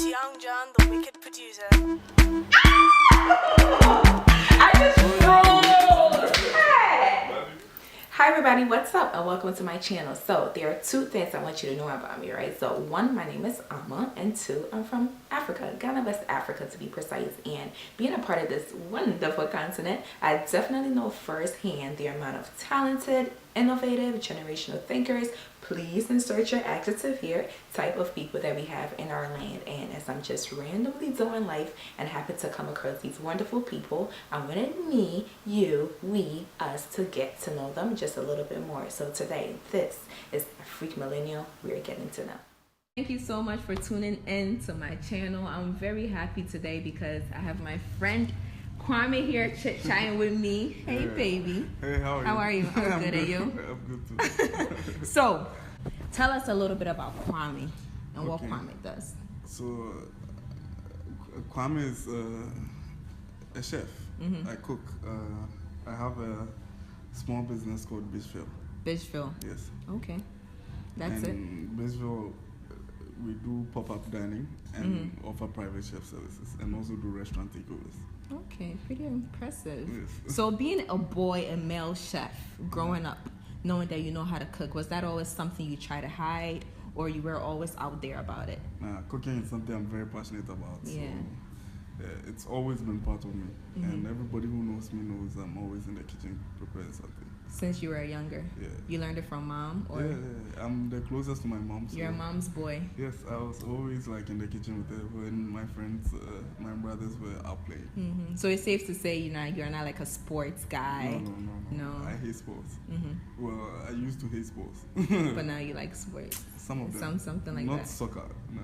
It's Young John, the wicked producer. I just rolled! Hey! Hi everybody, what's up and welcome to my channel. So there are two things I want you to know about me, right? So one, my name is Amma, and two, I'm from Africa, Ghana, West Africa to be precise. And being a part of this wonderful continent, I definitely know firsthand the amount of talented, innovative, generational thinkers, please insert your adjective here, type of people that we have in our land. And as I'm just randomly doing life and happen to come across these wonderful people, I wanted me, you, we, us to get to know them just a little bit more. So today, this is Afrique Millennial. We're getting to know. Thank you so much for tuning in to my channel. I'm very happy today because I have my friend Kwame here chit-chatting with me. Hey, baby. Hey, how are you? I'm good, and you? I'm good too. So, tell us a little bit about Kwame and what Kwame does. So, Kwame is a chef. Mm-hmm. I cook. I have a small business called Biishville. Biishville? Yes. Okay. That's and it. Biishville, we do pop-up dining and offer private chef services and also do restaurant takeovers. Okay, pretty impressive. Yes. So being a boy, a male chef, growing up, knowing that you know how to cook, was that always something you try to hide or you were always out there about it? Cooking is something I'm very passionate about. Yeah. So, it's always been part of me. And everybody who knows me knows I'm always in the kitchen preparing something. Since you were younger? Yeah. You learned it from mom? Or Yeah. I'm the closest to my mom. So you're a mom's boy? Yes, I was always like in the kitchen with her when my friends, my brothers were out playing. Mm-hmm. So it's safe to say you're not like a sports guy? No. I hate sports. Mm-hmm. Well, I used to hate sports. But now you like sports? Some of them. Something like Not that? soccer, no.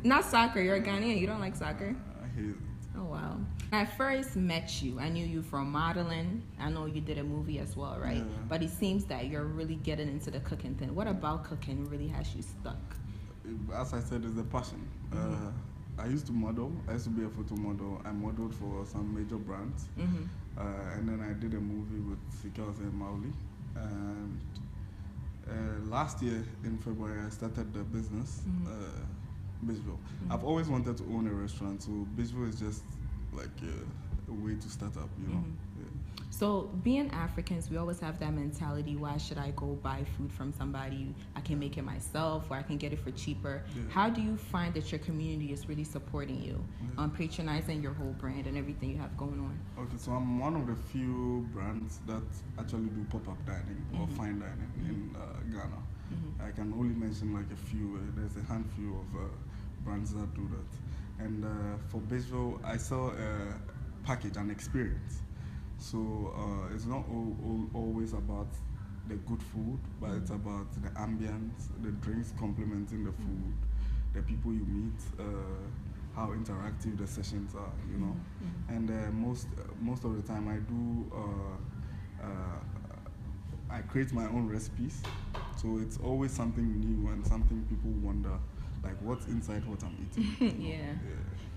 Not soccer, you're a Ghanaian, you don't like soccer? I hate it. Oh wow. When I first met you, I knew you from modeling. I know you did a movie as well, right? Yeah. But it seems that you're really getting into the cooking thing. What about cooking really has you stuck? As I said, it's a passion. I used to model. I used to be a photo model. I modeled for some major brands. And then I did a movie with Sikels and Mauli. And last year in February, I started the business, Biishville. I've always wanted to own a restaurant, so Biishville is just like a way to start up, you know. Yeah. So being Africans, we always have that mentality, why should I go buy food from somebody? I can make it myself or I can get it for cheaper. Yeah. How do you find that your community is really supporting you, patronizing your whole brand and everything you have going on? Okay, so I'm one of the few brands that actually do pop-up dining or fine dining in Ghana. I can only mention like a few. There's a handful of brands that do that. And for Biishville, I sell a package, an experience. So it's not always about the good food, but it's about the ambience, the drinks complementing the food, the people you meet, how interactive the sessions are, you know. And most of the time I do, I create my own recipes. So it's always something new and something people wonder, like what's inside what I'm eating. Yeah.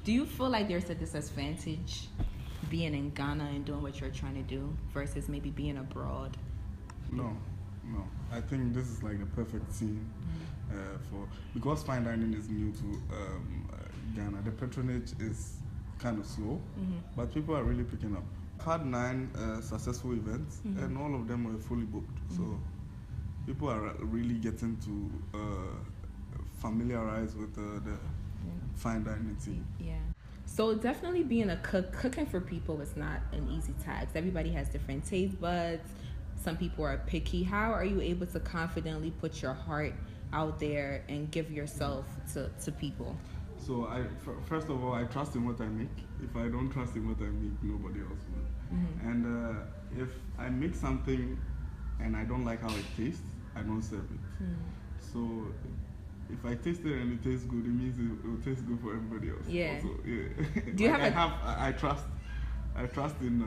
Do you feel like there's a disadvantage being in Ghana and doing what you're trying to do versus maybe being abroad? No. I think this is like the perfect scene because fine dining is new to Ghana. The patronage is kind of slow, but people are really picking up. I had 9 successful events, and all of them were fully booked. So people are really getting to familiarize with the fine dining scene. Yeah. So definitely being a cook, cooking for people is not an easy task. Everybody has different taste buds. Some people are picky. How are you able to confidently put your heart out there and give yourself to people? So first of all, I trust in what I make. If I don't trust in what I make, nobody else will. And if I make something and I don't like how it tastes, I don't serve it. So if I taste it and it tastes good, it means it will taste good for everybody else. Yeah. Also, yeah. Do you I trust in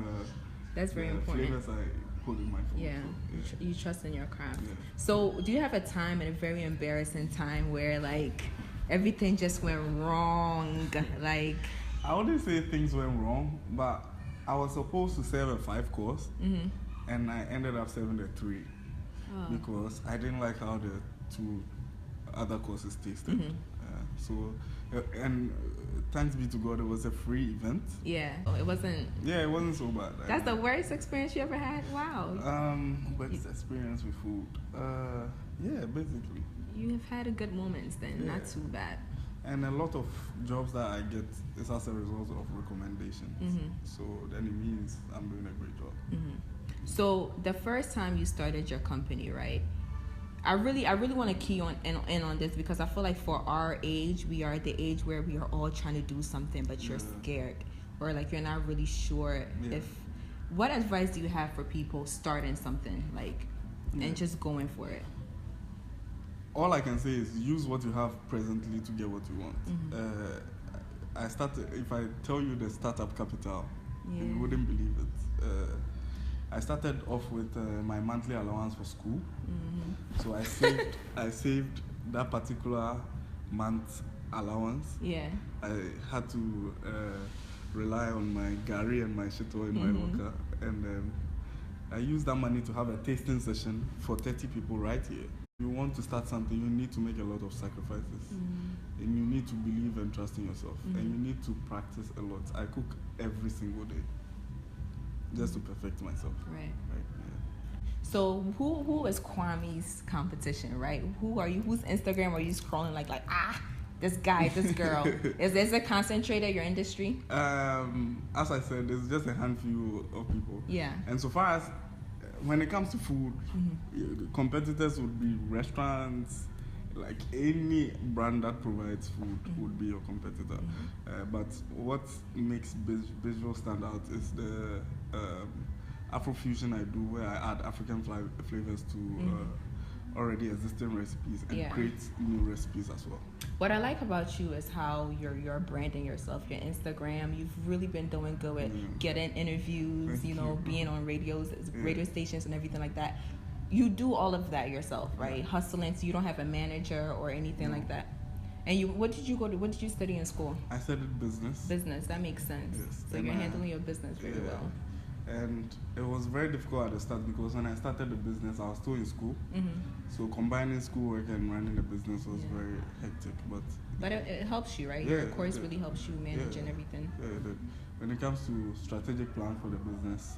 that's very the important. flavors I put in my food. Yeah. So, You trust in your craft. Yeah. So do you have a time, and a very embarrassing time, where like everything just went wrong? Like, I wouldn't say things went wrong, but I was supposed to serve a 5-course, and I ended up serving a 3 because I didn't like how the 2 other courses tasted. So, and thanks be to God, it was a free event. Yeah, it wasn't. Yeah, it wasn't so bad. That's the worst experience you ever had? Wow. Best experience with food. Yeah, basically. You have had a good moments then, Yeah. not too bad. And a lot of jobs that I get is as a result of recommendations. Mm-hmm. So then it means I'm doing a great job. Mm-hmm. So the first time you started your company, right? I really want to key in on this because I feel like for our age, we are at the age where we are all trying to do something, but you're scared or like you're not really sure if. What advice do you have for people starting something and just going for it? All I can say is use what you have presently to get what you want. I started. If I tell you the startup capital, you wouldn't believe it. I started off with my monthly allowance for school. So I saved that particular month's allowance. Yeah. I had to rely on my gari and my shito in my locker, and then I used that money to have a tasting session for 30 people right here. If you want to start something, you need to make a lot of sacrifices, and you need to believe and trust in yourself, and you need to practice a lot. I cook every single day just to perfect myself. Right. Yeah. So who is Kwame's competition, right? Who are you? Whose Instagram are you scrolling like this guy, this girl? Is this a concentrated your industry? As I said, there's just a handful of people. Yeah. And so far as when it comes to food, the competitors would be restaurants, like any brand that provides food would be your competitor. But what makes Biishville stand out is the Afrofusion I do, where I add African flavors to already existing recipes and create new recipes as well. What I like about you is how you're branding yourself, your Instagram. You've really been doing good with getting interviews, being on radio stations and everything like that. You do all of that yourself, right? Hustling, so you don't have a manager or anything like that. And what did you study in school? I studied business. Business, that makes sense. Yes. So you're handling your business very well. And it was very difficult at the start because when I started the business, I was still in school. So combining schoolwork and running the business was very hectic. But it helps you, right? Your course really helps you managing everything. Yeah, when it comes to strategic plan for the business,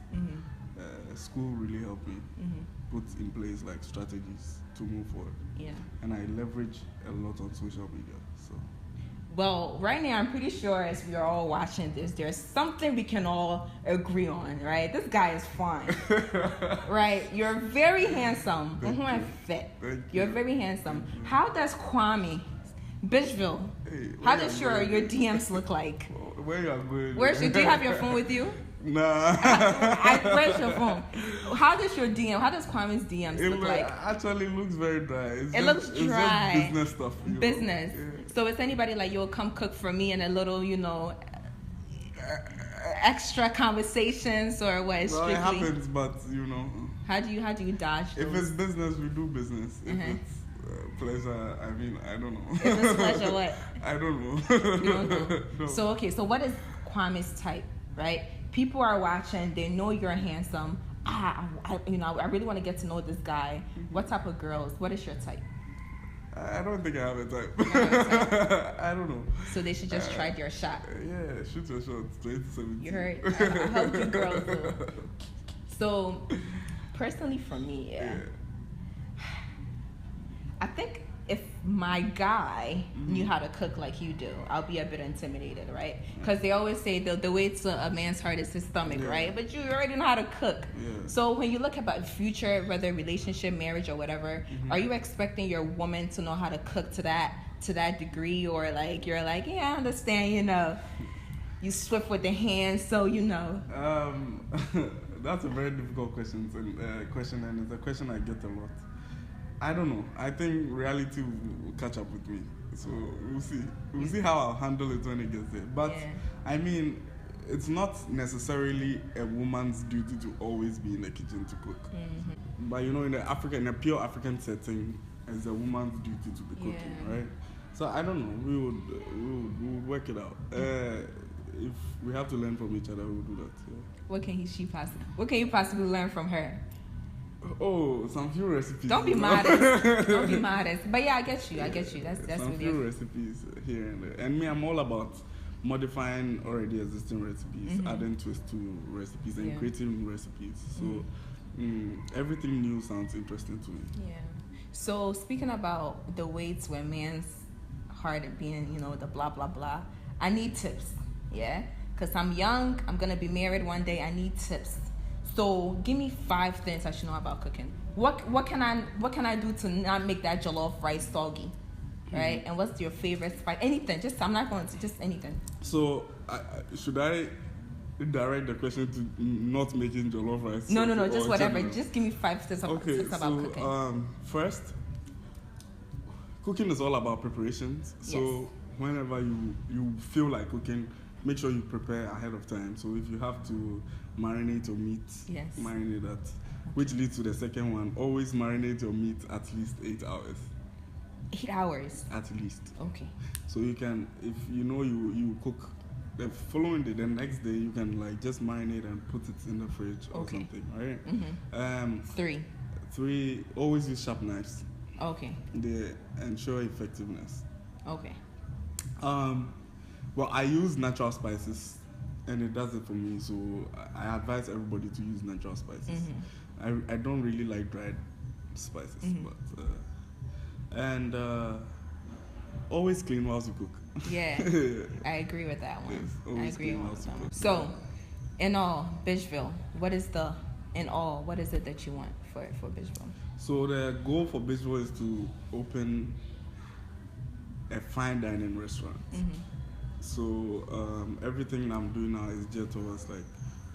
school really helped me put in place like strategies to move forward. Yeah. And I leverage a lot on social media. So. Well, right now, I'm pretty sure as we are all watching this, there's something we can all agree on, right? This guy is fine, right? You're very handsome. You're very handsome. How does Kwame, Biishville, how does your DMs look like? Where you are going? Do you have your phone with you? Nah. Where's your phone? How does Kwame's DMs look like? Actually, looks very dry. It looks dry. It's just business stuff. Business. Yeah. So it's anybody like, you'll come cook for me and a little, extra conversations or what? It's strictly. It happens, but How do you dodge those? If it's business, we do business. If it's pleasure, I don't know. If it's pleasure, what? I don't know. You don't know. No. So so what is Kwame's type, right? People are watching, they know you're handsome. I really want to get to know this guy. What type of girls? What is your type? I don't think I have a type. I don't know. So they should just try their shot. Yeah, shoot your shot. 2017. You heard? I hope you girls do. So, personally for me, I think if my guy knew how to cook like you do, I'll be a bit intimidated, right? Because they always say the way to a man's heart is his stomach, right? But you already know how to cook. So when you look about future, whether relationship, marriage, or whatever, are you expecting your woman to know how to cook to that degree, or like you're like, I understand, you swift with the hands, so That's a very difficult question, and it's a question I get a lot. I don't know. I think reality will catch up with me. So we'll see. We'll see how I'll handle it when it gets there. But I mean, it's not necessarily a woman's duty to always be in the kitchen to cook. But in a pure African setting, it's a woman's duty to be cooking, right? So I don't know. We would work it out. If we have to learn from each other, we'll do that. What can you possibly learn from her? Oh, some few recipes. Don't be modest. Don't be modest. But yeah, I get you. That's some really few recipes here and there. And me, I'm all about modifying already existing recipes, adding twists to recipes, and creating new recipes. So everything new sounds interesting to me. Yeah. So speaking about the way to a man's heart being, you know, the blah blah blah, I need tips. Yeah, because I'm young. I'm gonna be married one day. I need tips. So give me 5 things I should know about cooking. What can I do to not make that jollof rice soggy, right? And what's your favorite spice? Anything. I'm not going to just anything. So should I direct the question to not making jollof rice? No. Just whatever. General? Just give me 5 tips about cooking. First, cooking is all about preparations. So whenever you feel like cooking, make sure you prepare ahead of time. So if you have to marinate your meat, marinate that. Which leads to the second one. Always marinate your meat at least 8 hours. 8 hours? At least. Okay. So you can, if you know you cook, the following day, the next day, you can like just marinate and put it in the fridge or something, right? 3, always use sharp knives. Okay. They ensure effectiveness. Okay. Well, I use natural spices, and it does it for me. So I advise everybody to use natural spices. I don't really like dried spices, but and always clean whilst you cook. Yeah, I agree with that one. Yes, I agree with that one. So, in all, Biishville, what is it that you want for Biishville? So the goal for Biishville is to open a fine dining restaurant. So everything I'm doing now is geared towards like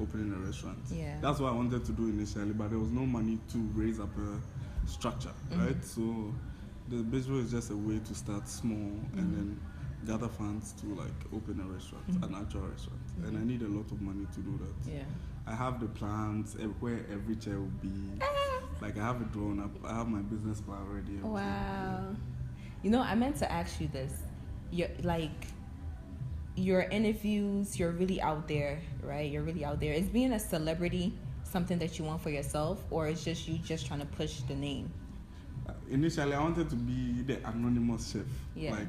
opening a restaurant. Yeah. That's what I wanted to do initially, but there was no money to raise up a structure, right? So the Biishville is just a way to start small and then gather funds to like open a restaurant, an actual restaurant. And I need a lot of money to do that. Yeah. I have the plans where every chair will be. Like I have it drawn up. I have my business plan already. Wow. You know, I meant to ask you this. Your interviews, you're really out there, right? You're really out there. Is being a celebrity something that you want for yourself, or is just you just trying to push the name? Initially, I wanted to be the anonymous chef. Yeah. Like,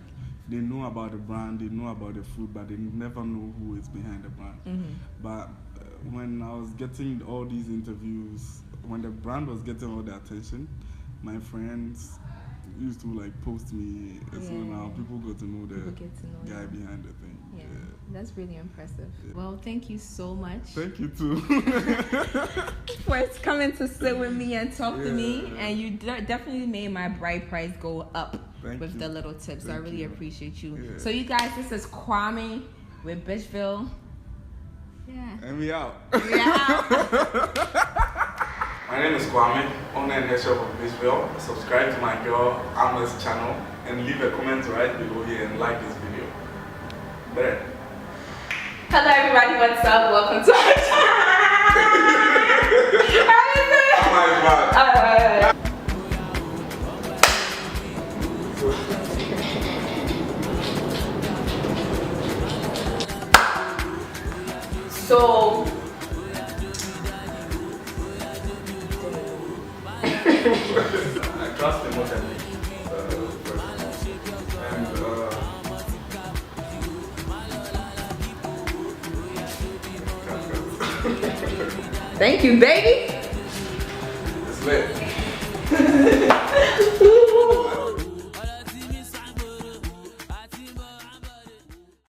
they know about the brand, they know about the food, but they never know who is behind the brand. But when I was getting all these interviews, when the brand was getting all the attention, my friends used to like post me, so now people got to know the guy behind the thing. Yeah, that's really impressive. Yeah. Well, thank you so much. Thank you too. For coming to sit with me and talk to me, and you definitely made my bride price go up with the little tips. I really appreciate you. Yeah. So you guys, this is Kwame with Biishville. Yeah. And we out. We out. My name is Kwame, owner and head chef of Biishville. Subscribe to my girl Amma's channel and leave a comment right below here and like this video. There. Hello everybody, what's up? Welcome to our channel. So I trust him more than me. Thank you, baby. It's lit.